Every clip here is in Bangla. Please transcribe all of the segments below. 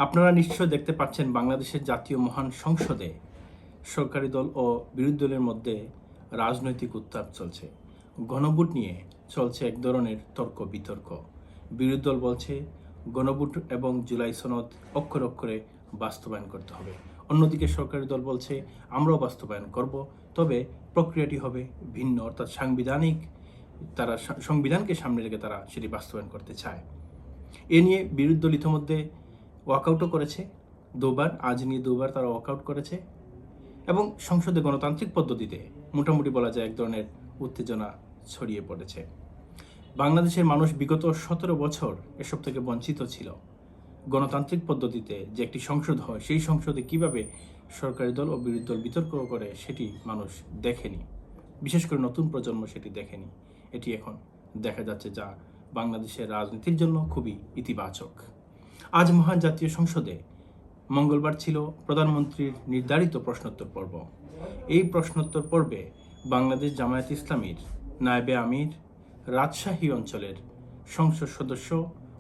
আপনারা নিশ্চয় দেখতে পাচ্ছেন বাংলাদেশের জাতীয় মহান সংসদে সরকারি দল ও বিরোধী দলের মধ্যে রাজনৈতিক উত্তাপ চলছে। গণভোট নিয়ে চলছে এক ধরনের তর্ক বিতর্ক। বিরোধী দল বলছে গণভোট এবং জুলাই সনদ অক্ষরে অক্ষরে বাস্তবায়ন করতে হবে। অন্যদিকে সরকারি দল বলছে আমরাও বাস্তবায়ন করব, তবে প্রক্রিয়াটি হবে ভিন্ন, অর্থাৎ তারা সংবিধানকে সামনে রেখে তারা সেটি বাস্তবায়ন করতে চায়। এ নিয়ে বিরোধী দল ইতিমধ্যে ওয়াকআউটও করেছে দুবার, আজ নিয়ে দুবার তারা ওয়াকআউট করেছে এবং সংসদে গণতান্ত্রিক পদ্ধতিতে মোটামুটি বলা যায় এক ধরনের উত্তেজনা ছড়িয়ে পড়েছে। বাংলাদেশের মানুষ বিগত 17 বছর এসব থেকে বঞ্চিত ছিল। গণতান্ত্রিক পদ্ধতিতে যে একটি সংসদ হয়, সেই সংসদে কিভাবে সরকারি দল ও বিরোধী দল বিতর্ক করে সেটি মানুষ দেখেনি, বিশেষ করে নতুন প্রজন্ম সেটি দেখেনি। এটি এখন দেখা যাচ্ছে, যা বাংলাদেশের রাজনীতির জন্য খুবই ইতিবাচক। আজ মহান জাতীয় সংসদে মঙ্গলবার ছিল প্রধানমন্ত্রীর নির্ধারিত প্রশ্নোত্তর পর্ব। এই প্রশ্নোত্তর পর্বে বাংলাদেশ জামায়াত ইসলামীর নায়েবে আমির, রাজশাহী অঞ্চলের সংসদ সদস্য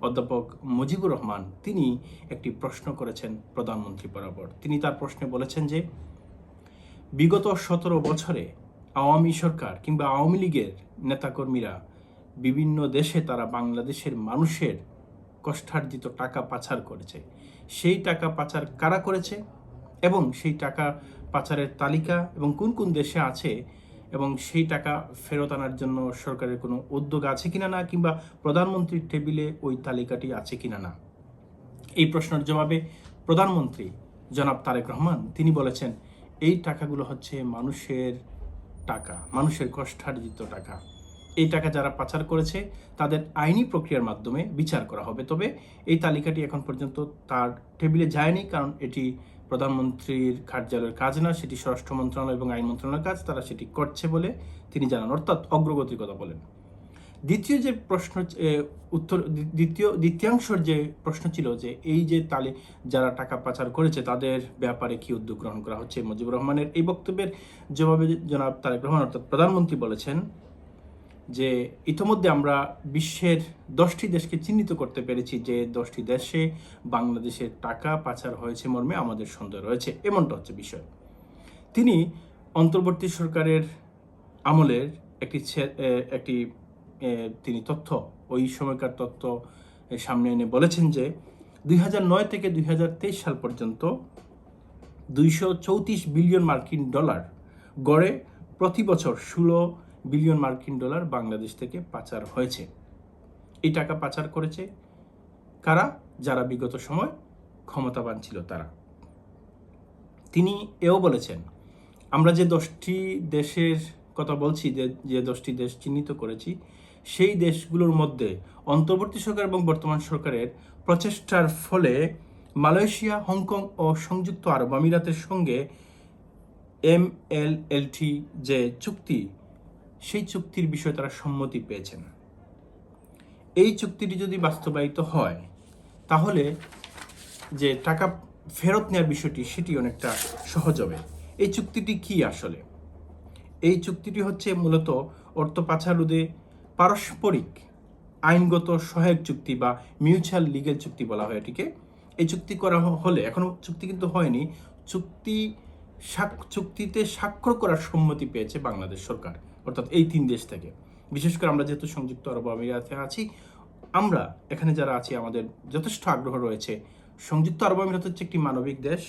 অধ্যাপক মুজিবুর রহমান তিনি একটি প্রশ্ন করেছেন প্রধানমন্ত্রী বরাবর। তিনি তার প্রশ্নে বলেছেন যে বিগত 17 বছরে আওয়ামী সরকার কিংবা আওয়ামী লীগের নেতাকর্মীরা বিভিন্ন দেশে তারা বাংলাদেশের মানুষের কষ্টার্জিত টাকা পাচার করেছে। সেই টাকা পাচার কারা করেছে এবং সেই টাকা পাচারের তালিকা এবং কোন কোন দেশে আছে এবং সেই টাকা ফেরত আনার জন্য সরকারের কোনো উদ্যোগ আছে কিনা না, কিংবা প্রধানমন্ত্রীর টেবিলে ওই তালিকাটি আছে কিনা না। এই প্রশ্নের জবাবে প্রধানমন্ত্রী জনাব তারেক রহমান তিনি বলেছেন এই টাকাগুলো হচ্ছে মানুষের টাকা, মানুষের কষ্টার্জিত টাকা। এই টাকা যারা পাচার করেছে তাদের আইনি প্রক্রিয়ার মাধ্যমে বিচার করা হবে। তবে এই তালিকাটি এখন পর্যন্ত তার টেবিলে যায়নি, কারণ এটি প্রধানমন্ত্রীর কার্যালয়ের কাজ না, সেটি স্বরাষ্ট্র মন্ত্রণালয় এবং আইন মন্ত্রণালয়ের কাজ, তারা সেটি করছে বলে তিনি জানান, অর্থাৎ অগ্রগতির কথা বলেন। দ্বিতীয়াংশের যে প্রশ্ন ছিল যে এই যে যারা টাকা পাচার করেছে তাদের ব্যাপারে কি উদ্যোগ গ্রহণ করা হচ্ছে, মুজিবুর রহমানের এই বক্তব্যের জবাবে জনাব তারেক রহমান অর্থাৎ প্রধানমন্ত্রী বলেছেন যে ইতিমধ্যে আমরা বিশ্বের 10টি দেশকে চিহ্নিত করতে পেরেছি যে 10টি দেশে বাংলাদেশের টাকা পাচার হয়েছে মর্মে আমাদের সন্দেহ রয়েছে, এমনটা হচ্ছে বিষয়। তিনি অন্তর্বর্তী সরকারের আমলের একটি তিনি তথ্য, ওই সময়কার তথ্য সামনে এনে বলেছেন যে 2009 থেকে 2023 সাল পর্যন্ত 234 বিলিয়ন মার্কিন ডলার গড়ে প্রতি বছর 16 বিলিয়ন মার্কিন ডলার বাংলাদেশ থেকে পাচার হয়েছে। এই টাকা পাচার করেছে কারা? যারা বিগত সময় ক্ষমতাবান ছিল তারা। তিনি এও বলেছেন আমরা যে 10টি দেশের কথা বলছি, যে 10টি দেশ চিহ্নিত করেছি, সেই দেশগুলোর মধ্যে অন্তর্বর্তী সরকার এবং বর্তমান সরকারের প্রচেষ্টার ফলে মালয়েশিয়া, হংকং ও সংযুক্ত আরব আমিরাতের সঙ্গে MLLT যে চুক্তি, সেই চুক্তির বিষয়ে তারা সম্মতি পেয়েছেন। এই চুক্তিটি যদি বাস্তবায়িত হয় তাহলে যে টাকা ফেরত নেওয়ার বিষয়টি সেটি অনেকটা সহজ হবে। এই চুক্তিটি কি আসলে? এই চুক্তিটি হচ্ছে মূলত অর্থ পাচার রোধে পারস্পরিক আইনগত সহায়ক চুক্তি বা মিউচুয়াল লিগ্যাল চুক্তি বলা হয় এটিকে। এই চুক্তি করা হলে, এখনো চুক্তি কিন্তু হয়নি, চুক্তিতে স্বাক্ষর করার সম্মতি পেয়েছে বাংলাদেশ সরকার, অর্থাৎ এই 3 দেশ থেকে। বিশেষ করে আমরা যেহেতু সংযুক্ত আরব আমিরাতে আছি, আমরা এখানে যারা আছি আমাদের যথেষ্ট আগ্রহ রয়েছে। সংযুক্ত আরব আমিরাত হচ্ছে একটি মানবিক দেশ।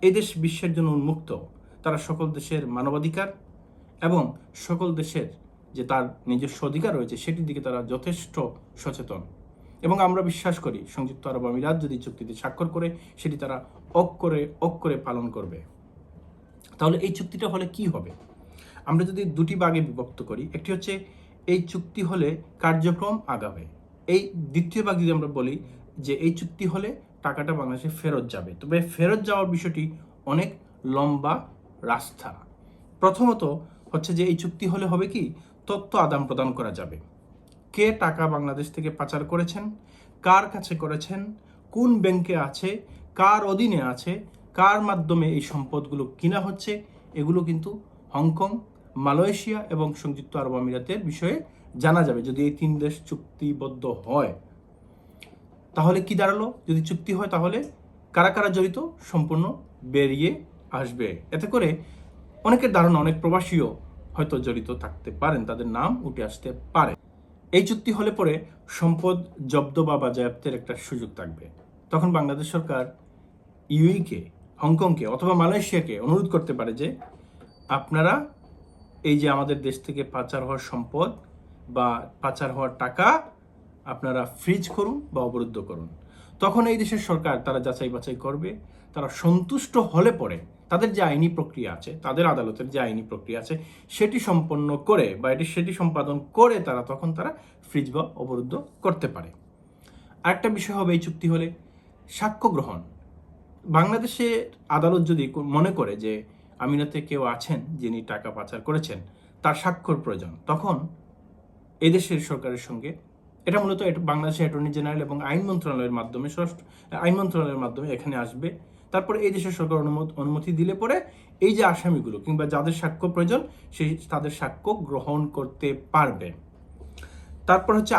এই দেশ বিশ্বের জন্য উন্মুক্ত। তারা সকল দেশের মানবাধিকার এবং সকল দেশের যে তার নিজস্ব অধিকার রয়েছে সেটির দিকে তারা যথেষ্ট সচেতন, এবং আমরা বিশ্বাস করি সংযুক্ত আরব আমিরাত যদি চুক্তিতে স্বাক্ষর করে সেটি তারা অক্ষরে পালন করবে। তাহলে এই চুক্তিটা হলে কি হবে? আমরা যদি 2টি ভাগে বিভক্ত করি, একটি হচ্ছে এই চুক্তি হলে কার্যক্রম আগাবে। এই দ্বিতীয় ভাগ যদি আমরা বলি যে এই চুক্তি হলে টাকাটা বাংলাদেশে ফেরত যাবে, তবে ফেরত যাওয়ার বিষয়টি অনেক লম্বা রাস্তা। প্রথমত হচ্ছে যে এই চুক্তি হলে হবে কি, তথ্য আদান প্রদান করা যাবে। কে টাকা বাংলাদেশ থেকে পাচার করেছেন, কার কাছে করেছেন, কোন ব্যাংকে আছে, কার অধীনে আছে, কার মাধ্যমে এই সম্পদগুলো কিনা হচ্ছে, এগুলো কিন্তু হংকং, মালয়েশিয়া এবং সংযুক্ত আরব আমিরাতের বিষয়ে জানা যাবে যদি এই 3 দেশ চুক্তিবদ্ধ হয়। তাহলে কি দাঁড়ালো? যদি চুক্তি হয় তাহলে কারা কারা জড়িত সম্পূর্ণ বেরিয়ে আসবে। এতে করে অনেকের ধারণা অনেক প্রবাসীও হয়তো জড়িত থাকতে পারেন, তাদের নাম উঠে আসতে পারে। এই চুক্তি হলে পরে সম্পদ জব্দ বা বাজেয়াপ্তের একটা সুযোগ থাকবে। তখন বাংলাদেশ সরকার ইউইকে, হংকংকে অথবা মালয়েশিয়াকে অনুরোধ করতে পারে যে আপনারা এই যে আমাদের দেশ থেকে পাচার হওয়ার সম্পদ বা পাচার হওয়ার টাকা আপনারা ফ্রিজ করুন বা অবরুদ্ধ করুন। তখন এই দেশের সরকার তারা যাচাই বাছাই করবে, তারা সন্তুষ্ট হলে পরে তাদের যে আইনি প্রক্রিয়া আছে, তাদের আদালতের যে আইনি প্রক্রিয়া আছে সেটি সম্পন্ন করে বা সেটি সম্পাদন করে তখন তারা ফ্রিজ বা অবরুদ্ধ করতে পারে। আরেকটা বিষয় হবে এই চুক্তি হলে সাক্ষ্য গ্রহণ। বাংলাদেশের আদালত যদি মনে করে যে আমিরাতে কেউ আছেন যিনি টাকা পাচার করেছেন, তার স্বাক্ষর প্রয়োজন, তখন এদেশের সরকারের সঙ্গে এটা মূলত বাংলাদেশের অ্যাটর্নি জেনারেল এবং আইন মন্ত্রণালয়ের মাধ্যমে এখানে আসবে। তারপরে এই দেশের সরকার অনুমতি দিলে পরে এই যে আসামিগুলো কিংবা যাদের সাক্ষ্য প্রয়োজন তাদের সাক্ষ্য গ্রহণ করতে পারবে। তারপর হচ্ছে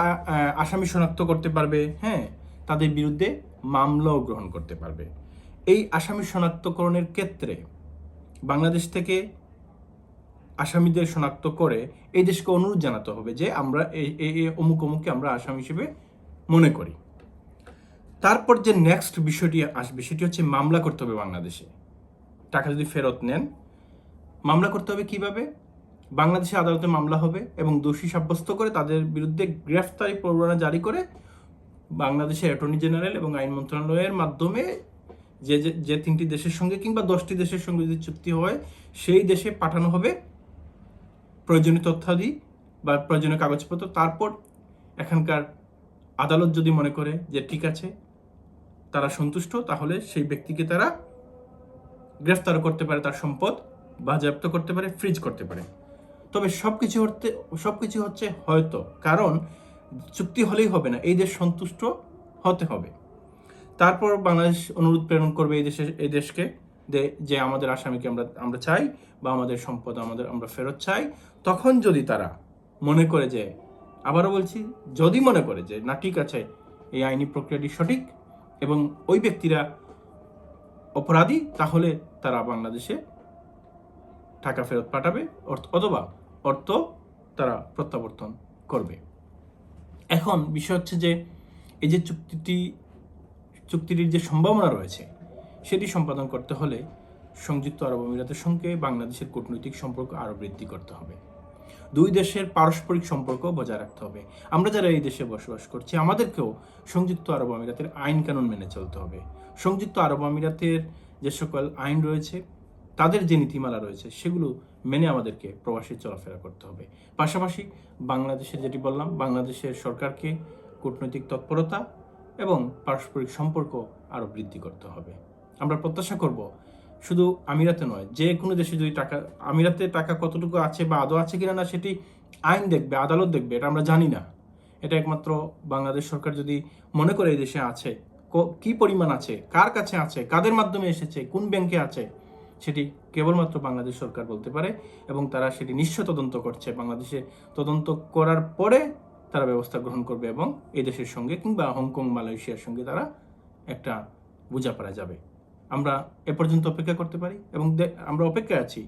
আসামি শনাক্ত করতে পারবে, হ্যাঁ, তাদের বিরুদ্ধে মামলাও গ্রহণ করতে পারবে। এই আসামি শনাক্তকরণের ক্ষেত্রে বাংলাদেশ থেকে আসামিদের শনাক্ত করে এই দেশকে অনুরোধ জানাতে হবে যে আমরা এই অমুককে আমরা আসামি হিসেবে মনে করি। তারপর যে নেক্সট বিষয়টি আসবে সেটি হচ্ছে মামলা করতে হবে বাংলাদেশে। টাকা যদি ফেরত নেন, মামলা করতে হবে কিভাবে? বাংলাদেশে আদালতে মামলা হবে এবং দোষী সাব্যস্ত করে তাদের বিরুদ্ধে গ্রেফতারি পরোয়ানা জারি করে বাংলাদেশের অ্যাটর্নি জেনারেল এবং আইন মন্ত্রণালয়ের মাধ্যমে যে 3টি দেশের সঙ্গে কিংবা 10টি দেশের সঙ্গে যদি চুক্তি হয় সেই দেশে পাঠানো হবে প্রয়োজনীয় তথ্যাদি বা প্রয়োজনীয় কাগজপত্র। তারপর এখানকার আদালত যদি মনে করে যে ঠিক আছে, তারা সন্তুষ্ট, তাহলে সেই ব্যক্তিকে তারা গ্রেফতার করতে পারে, তার সম্পদ বাজেয়াপ্ত করতে পারে, ফ্রিজ করতে পারে। তবে সবকিছু হচ্ছে হয়তো, কারণ চুক্তি হলেই হবে না, এই দেশ সন্তুষ্ট হতে হবে। তারপর বাংলাদেশ অনুরোধ প্রেরণ করবে এই দেশকে যে আমাদের আসামিকে আমরা চাই বা আমাদের সম্পদ আমরা ফেরত চাই। তখন যদি তারা মনে করে যে, আবারও বলছি, যদি মনে করে যে না ঠিক আছে, এই আইনি প্রক্রিয়াটি সঠিক এবং ওই ব্যক্তিরা অপরাধী, তাহলে তারা বাংলাদেশে টাকা ফেরত পাঠাবে অথবা অর্থ তারা প্রত্যাবর্তন করবে। এখন বিষয় হচ্ছে যে এই যে চুক্তিটির যে সম্ভাবনা রয়েছে সেটি সম্পাদন করতে হলে সংযুক্ত আরব আমিরাতের সঙ্গে বাংলাদেশের কূটনৈতিক সম্পর্ক আরও বৃদ্ধি করতে হবে। দুই দেশের পারস্পরিক সম্পর্ক বজায় রাখতে হবে। আমরা যারা এই দেশে বসবাস করছি আমাদেরকেও সংযুক্ত আরব আমিরাতের আইন কানুন মেনে চলতে হবে। সংযুক্ত আরব আমিরাতের যে সকল আইন রয়েছে, তাদের যে নীতিমালা রয়েছে, সেগুলো মেনে আমাদেরকে প্রবাসী চলাফেরা করতে হবে। পাশাপাশি বাংলাদেশের যেটি বললাম, বাংলাদেশের সরকারকে কূটনৈতিক তৎপরতা এবং পারস্পরিক সম্পর্ক আরও বৃদ্ধি করতে হবে। আমরা প্রত্যাশা করব শুধু আমিরাতে নয়, যে কোনো দেশে যদি আমিরাতে টাকা কতটুকু আছে বা আদৌ আছে কিনা না সেটি আইন দেখবে, আদালত দেখবে, এটা আমরা জানি না। এটা একমাত্র বাংলাদেশ সরকার যদি মনে করে এই দেশে আছে, কি পরিমাণ আছে, কার কাছে আছে, কাদের মাধ্যমে এসেছে, কোন ব্যাংকে আছে, সেটি কেবলমাত্র বাংলাদেশ সরকার বলতে পারে এবং তারা সেটি নিশ্চয় তদন্ত করছে। বাংলাদেশে তদন্ত করার পরে তারা ব্যবস্থা গ্রহণ করবে এবং এই দেশের সঙ্গে কিংবা হংকং, মালয়েশিয়ার সঙ্গে তারা একটা বোঝাপড়া যাবে। আমরা এ পর্যন্ত অপেক্ষা করতে পারি এবং আমরা অপেক্ষায় আছি।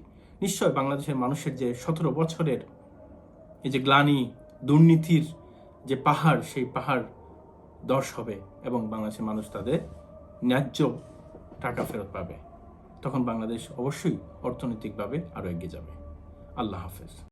নিশ্চয় বাংলাদেশের মানুষের যে 17 বছরের এই যে গ্লানি, দুর্নীতির যে পাহাড়, সেই পাহাড় ধস হবে এবং বাংলাদেশের মানুষ তাদের ন্যায্য টাকা ফেরত পাবে। তখন বাংলাদেশ অবশ্যই অর্থনৈতিকভাবে আরও এগিয়ে যাবে। আল্লাহ হাফেজ।